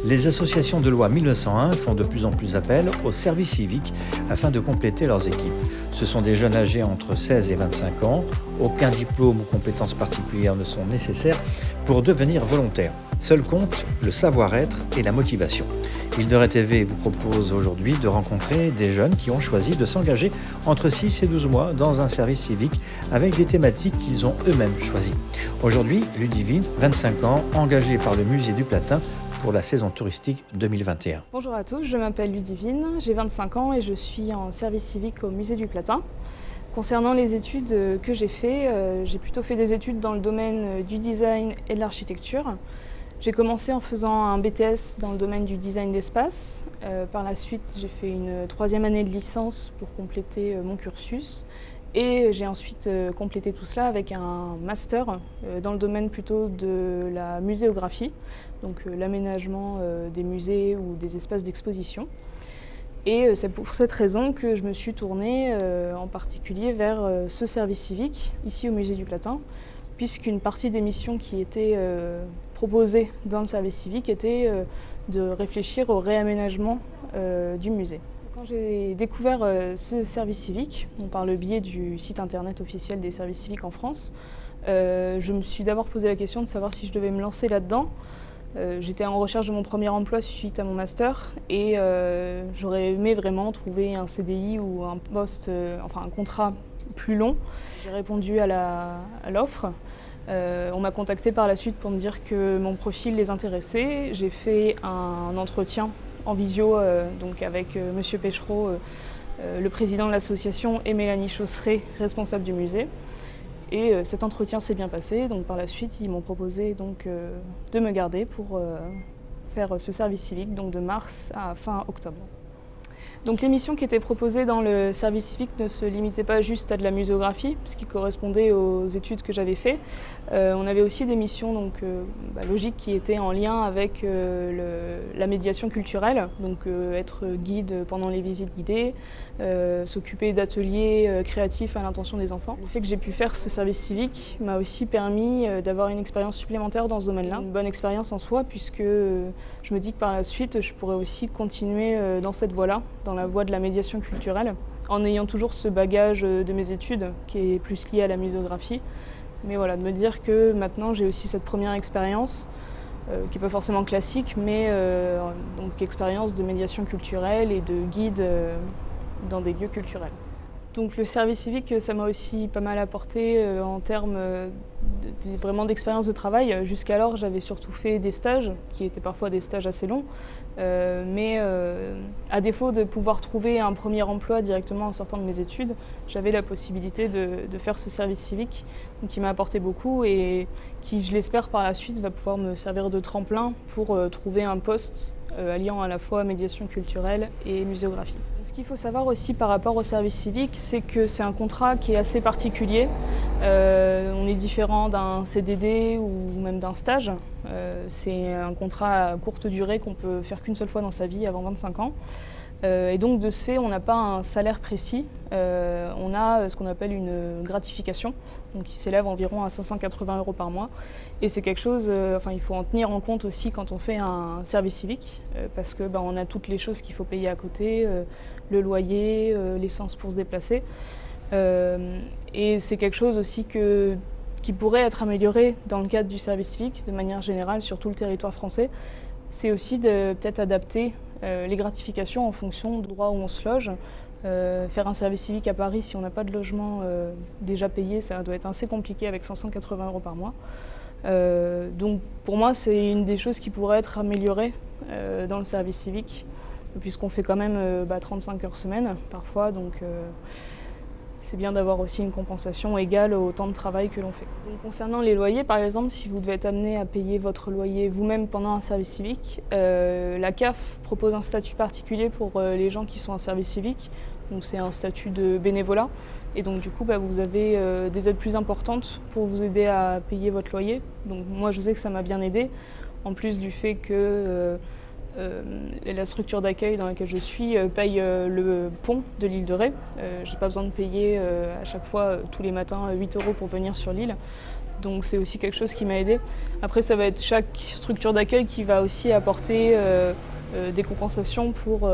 Les associations de loi 1901 font de plus en plus appel au service civique afin de compléter leurs équipes. Ce sont des jeunes âgés entre 16 et 25 ans. Aucun diplôme ou compétences particulières ne sont nécessaires pour devenir volontaire. Seul compte le savoir-être et la motivation. Île-de-Ré TV vous propose aujourd'hui de rencontrer des jeunes qui ont choisi de s'engager entre 6 et 12 mois dans un service civique avec des thématiques qu'ils ont eux-mêmes choisies. Aujourd'hui, Ludivine, 25 ans, engagée par le Musée du Platin pour la saison touristique 2021. Bonjour à tous, je m'appelle Ludivine, j'ai 25 ans et je suis en service civique au Musée du Platin. Concernant les études que j'ai fait, j'ai plutôt fait des études dans le domaine du design et de l'architecture. J'ai commencé en faisant un BTS dans le domaine du design d'espace. Par la suite, j'ai fait une 3e année de licence pour compléter mon cursus. Et j'ai ensuite complété tout cela avec un master dans le domaine plutôt de la muséographie, donc l'aménagement des musées ou des espaces d'exposition. Et c'est pour cette raison que je me suis tournée en particulier vers ce service civique, ici au Musée du Platin, puisqu'une partie des missions qui étaient proposées dans le service civique était de réfléchir au réaménagement du musée. Quand j'ai découvert ce service civique, par le biais du site internet officiel des services civiques en France, je me suis d'abord posé la question de savoir si je devais me lancer là-dedans. J'étais en recherche de mon premier emploi suite à mon master et j'aurais aimé vraiment trouver un CDI ou un poste, un contrat plus long. J'ai répondu à l'offre. On m'a contacté par la suite pour me dire que mon profil les intéressait. J'ai fait un entretien en visio donc avec Monsieur Péchereau, le président de l'association, et Mélanie Chausseret, responsable du musée. Et cet entretien s'est bien passé, donc par la suite ils m'ont proposé donc, de me garder pour faire ce service civique donc de mars à fin octobre. Donc les missions qui étaient proposées dans le service civique ne se limitaient pas juste à de la muséographie, ce qui correspondait aux études que j'avais fait. On avait aussi des missions donc, logiques qui étaient en lien avec la médiation culturelle, donc être guide pendant les visites guidées, s'occuper d'ateliers créatifs à l'intention des enfants. Le fait que j'ai pu faire ce service civique m'a aussi permis d'avoir une expérience supplémentaire dans ce domaine-là. Une bonne expérience en soi, puisque je me dis que par la suite, je pourrais aussi continuer dans cette voie-là, dans la voie de la médiation culturelle, en ayant toujours ce bagage de mes études qui est plus lié à la muséographie. Mais voilà, de me dire que maintenant j'ai aussi cette première expérience, qui n'est pas forcément classique, mais donc expérience de médiation culturelle et de guide dans des lieux culturels. Donc le service civique, ça m'a aussi pas mal apporté en termes vraiment d'expérience de travail. Jusqu'alors, j'avais surtout fait des stages, qui étaient parfois des stages assez longs, mais à défaut de pouvoir trouver un premier emploi directement en sortant de mes études, j'avais la possibilité de faire ce service civique, donc qui m'a apporté beaucoup et qui, je l'espère par la suite, va pouvoir me servir de tremplin pour trouver un poste alliant à la fois médiation culturelle et muséographie. Ce qu'il faut savoir aussi par rapport au service civique, c'est que c'est un contrat qui est assez particulier. On est différent d'un CDD ou même d'un stage. C'est un contrat à courte durée qu'on peut faire qu'une seule fois dans sa vie avant 25 ans. Et donc de ce fait, on n'a pas un salaire précis, on a ce qu'on appelle une gratification, donc qui s'élève environ à 580 € par mois. Et c'est quelque chose, il faut en tenir en compte aussi quand on fait un service civique, parce que on a toutes les choses qu'il faut payer à côté, le loyer, l'essence pour se déplacer. Et c'est quelque chose aussi qui pourrait être amélioré dans le cadre du service civique, de manière générale sur tout le territoire français. C'est aussi de peut-être adapter les gratifications en fonction du droit où on se loge. Faire un service civique à Paris, si on n'a pas de logement déjà payé, ça doit être assez compliqué avec 580 € par mois. Donc pour moi, c'est une des choses qui pourrait être améliorée dans le service civique, puisqu'on fait quand même 35 heures semaine parfois, donc c'est bien d'avoir aussi une compensation égale au temps de travail que l'on fait. Donc, concernant les loyers, par exemple, si vous devez être amené à payer votre loyer vous-même pendant un service civique, la CAF propose un statut particulier pour les gens qui sont en service civique. Donc c'est un statut de bénévolat. Et donc du coup, vous avez des aides plus importantes pour vous aider à payer votre loyer. Donc moi, je sais que ça m'a bien aidé, en plus du fait que la structure d'accueil dans laquelle je suis paye le pont de l'île de Ré. J'ai pas besoin de payer à chaque fois tous les matins 8 € pour venir sur l'île. Donc c'est aussi quelque chose qui m'a aidée. Après, ça va être chaque structure d'accueil qui va aussi apporter des compensations pour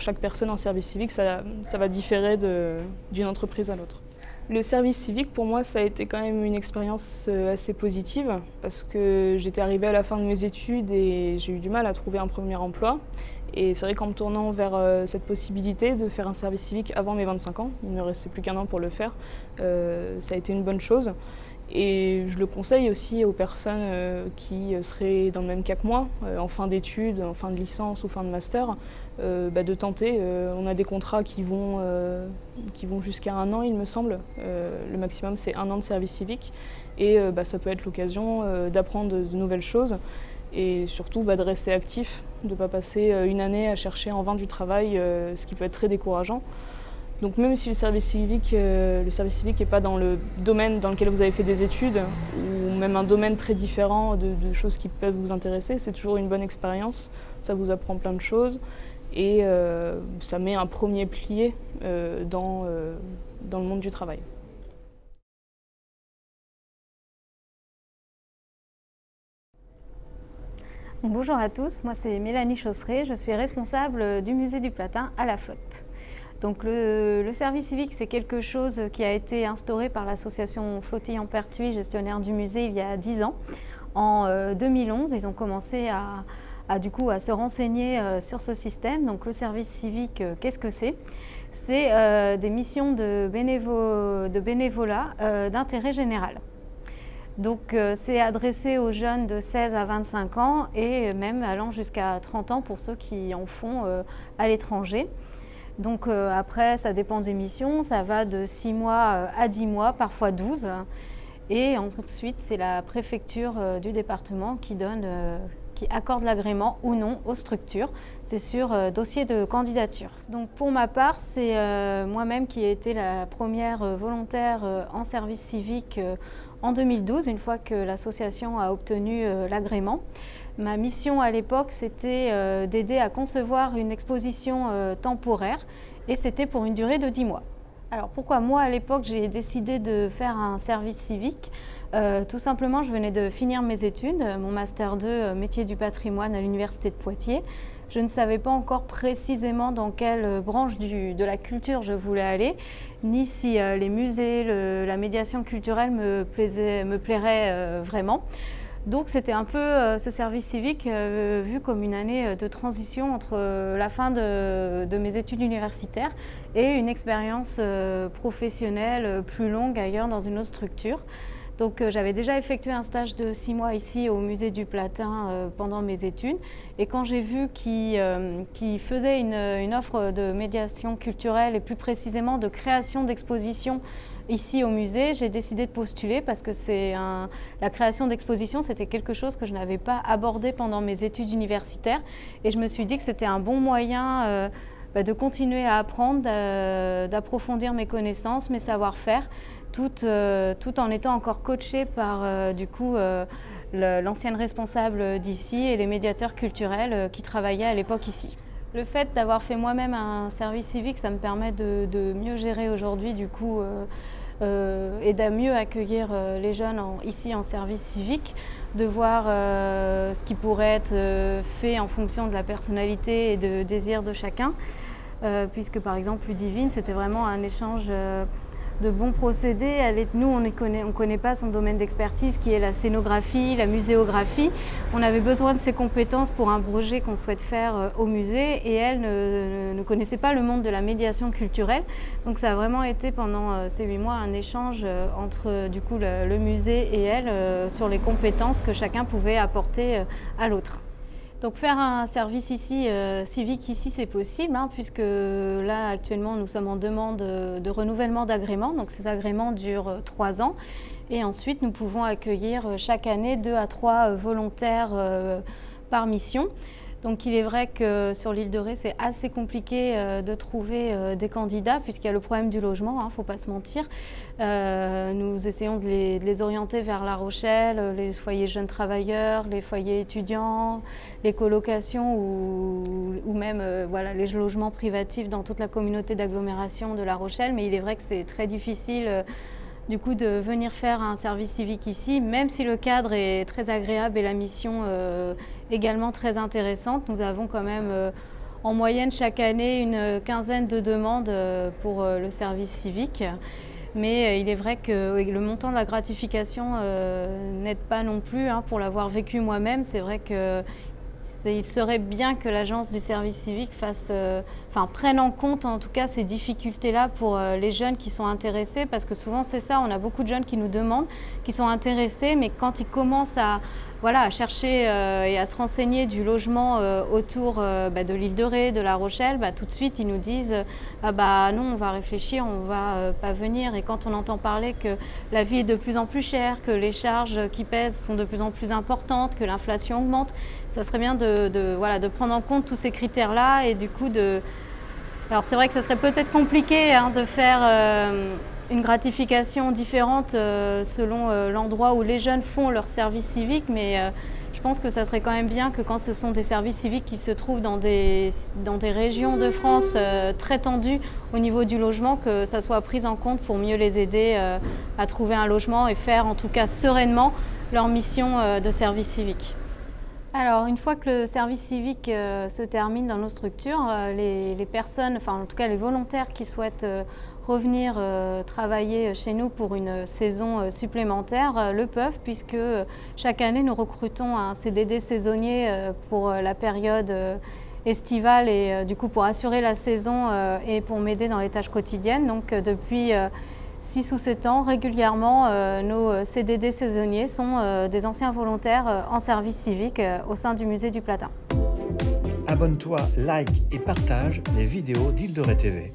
chaque personne en service civique. Ça va différer d'une entreprise à l'autre. Le service civique, pour moi, ça a été quand même une expérience assez positive parce que j'étais arrivée à la fin de mes études et j'ai eu du mal à trouver un premier emploi. Et c'est vrai qu'en me tournant vers cette possibilité de faire un service civique avant mes 25 ans, il ne me restait plus qu'1 an pour le faire, ça a été une bonne chose. Et je le conseille aussi aux personnes qui seraient dans le même cas que moi, en fin d'études, en fin de licence ou fin de master, de tenter. On a des contrats qui vont jusqu'à 1 an, il me semble. Le maximum, c'est 1 an de service civique. Et ça peut être l'occasion d'apprendre de nouvelles choses et surtout de rester actif, de ne pas passer une année à chercher en vain du travail, ce qui peut être très décourageant. Donc même si le service civique n'est pas dans le domaine dans lequel vous avez fait des études, ou même un domaine très différent de choses qui peuvent vous intéresser, c'est toujours une bonne expérience, ça vous apprend plein de choses et ça met un premier pilier dans le monde du travail. Bonjour à tous, moi c'est Mélanie Chausseret, je suis responsable du musée du Platin à La Flotte. Donc le service civique, c'est quelque chose qui a été instauré par l'association Flottille-en-Pertuis, gestionnaire du musée, il y a 10 ans. En 2011, ils ont commencé à se renseigner sur ce système. Donc le service civique, qu'est-ce que c'est? C'est des missions de bénévolat d'intérêt général. Donc c'est adressé aux jeunes de 16 à 25 ans et même allant jusqu'à 30 ans pour ceux qui en font à l'étranger. Donc après, ça dépend des missions, ça va de 6 mois à 10 mois, parfois 12. Et ensuite, c'est la préfecture du département qui accorde l'agrément ou non aux structures. C'est sur dossier de candidature. Donc pour ma part, c'est moi-même qui ai été la première volontaire en service civique en 2012, une fois que l'association a obtenu l'agrément. Ma mission à l'époque, c'était d'aider à concevoir une exposition temporaire et c'était pour une durée de 10 mois. Alors pourquoi moi à l'époque j'ai décidé de faire un service civique? Tout simplement, je venais de finir mes études, mon master 2 métier du patrimoine à l'université de Poitiers. Je ne savais pas encore précisément dans quelle branche de la culture je voulais aller, ni si les musées, la médiation culturelle me plairait vraiment. Donc c'était un peu ce service civique vu comme une année de transition entre la fin de mes études universitaires et une expérience professionnelle plus longue ailleurs dans une autre structure. Donc j'avais déjà effectué un stage de 6 mois ici au musée du Platin pendant mes études et quand j'ai vu qu'ils faisaient une offre de médiation culturelle et plus précisément de création d'expositions ici au musée, j'ai décidé de postuler parce que la création d'expositions, c'était quelque chose que je n'avais pas abordé pendant mes études universitaires et je me suis dit que c'était un bon moyen de continuer à apprendre, d'approfondir mes connaissances, mes savoir-faire, tout en étant encore coachée par l'ancienne responsable d'ici et les médiateurs culturels qui travaillaient à l'époque ici. Le fait d'avoir fait moi-même un service civique, ça me permet de mieux gérer aujourd'hui et de mieux accueillir les jeunes ici en service civique, de voir ce qui pourrait être fait en fonction de la personnalité et de désir de chacun, puisque par exemple Ludivine, c'était vraiment un échange de bons procédés. Nous, on ne connaît pas son domaine d'expertise qui est la scénographie, la muséographie. On avait besoin de ses compétences pour un projet qu'on souhaite faire au musée et elle ne connaissait pas le monde de la médiation culturelle. Donc ça a vraiment été pendant ces 8 mois un échange entre le musée et elle sur les compétences que chacun pouvait apporter à l'autre. Donc faire un service civique ici, c'est possible, puisque là actuellement nous sommes en demande de renouvellement d'agrément. Donc ces agréments durent 3 ans et ensuite nous pouvons accueillir chaque année 2 à 3 volontaires par mission. Donc il est vrai que sur l'île de Ré, c'est assez compliqué de trouver des candidats puisqu'il y a le problème du logement, il ne faut pas se mentir. Nous essayons de les orienter vers La Rochelle, les foyers jeunes travailleurs, les foyers étudiants, les colocations ou même les logements privatifs dans toute la communauté d'agglomération de La Rochelle. Mais il est vrai que c'est très difficile du coup de venir faire un service civique ici, même si le cadre est très agréable et la mission également très intéressante. Nous avons quand même en moyenne chaque année une quinzaine de demandes pour le service civique. Mais il est vrai que le montant de la gratification n'aide pas non plus, hein, pour l'avoir vécu moi-même. C'est vrai qu'il serait bien que l'agence du service civique prenne en compte en tout cas ces difficultés-là pour les jeunes qui sont intéressés, parce que souvent c'est ça, on a beaucoup de jeunes qui nous demandent, qui sont intéressés, mais quand ils commencent à chercher et à se renseigner du logement autour de l'île de Ré, de La Rochelle, tout de suite ils nous disent non, on va réfléchir, on ne va pas venir. Et quand on entend parler que la vie est de plus en plus chère, que les charges qui pèsent sont de plus en plus importantes, que l'inflation augmente, ça serait bien de prendre en compte tous ces critères-là et du coup Alors c'est vrai que ça serait peut-être compliqué, hein, de faire une gratification différente selon l'endroit où les jeunes font leur service civique, mais je pense que ça serait quand même bien que quand ce sont des services civiques qui se trouvent dans des régions de France très tendues au niveau du logement, que ça soit pris en compte pour mieux les aider à trouver un logement et faire en tout cas sereinement leur mission de service civique. Alors, une fois que le service civique se termine dans nos structures, les personnes, en tout cas les volontaires qui souhaitent revenir travailler chez nous pour une saison supplémentaire le peuvent, puisque chaque année nous recrutons un CDD saisonnier pour la période estivale et du coup pour assurer la saison et pour m'aider dans les tâches quotidiennes. Donc depuis 6 ou 7 ans, régulièrement, nos CDD saisonniers sont des anciens volontaires en service civique au sein du musée du Platin. Abonne-toi, like et partage les vidéos d'Île de Ré TV.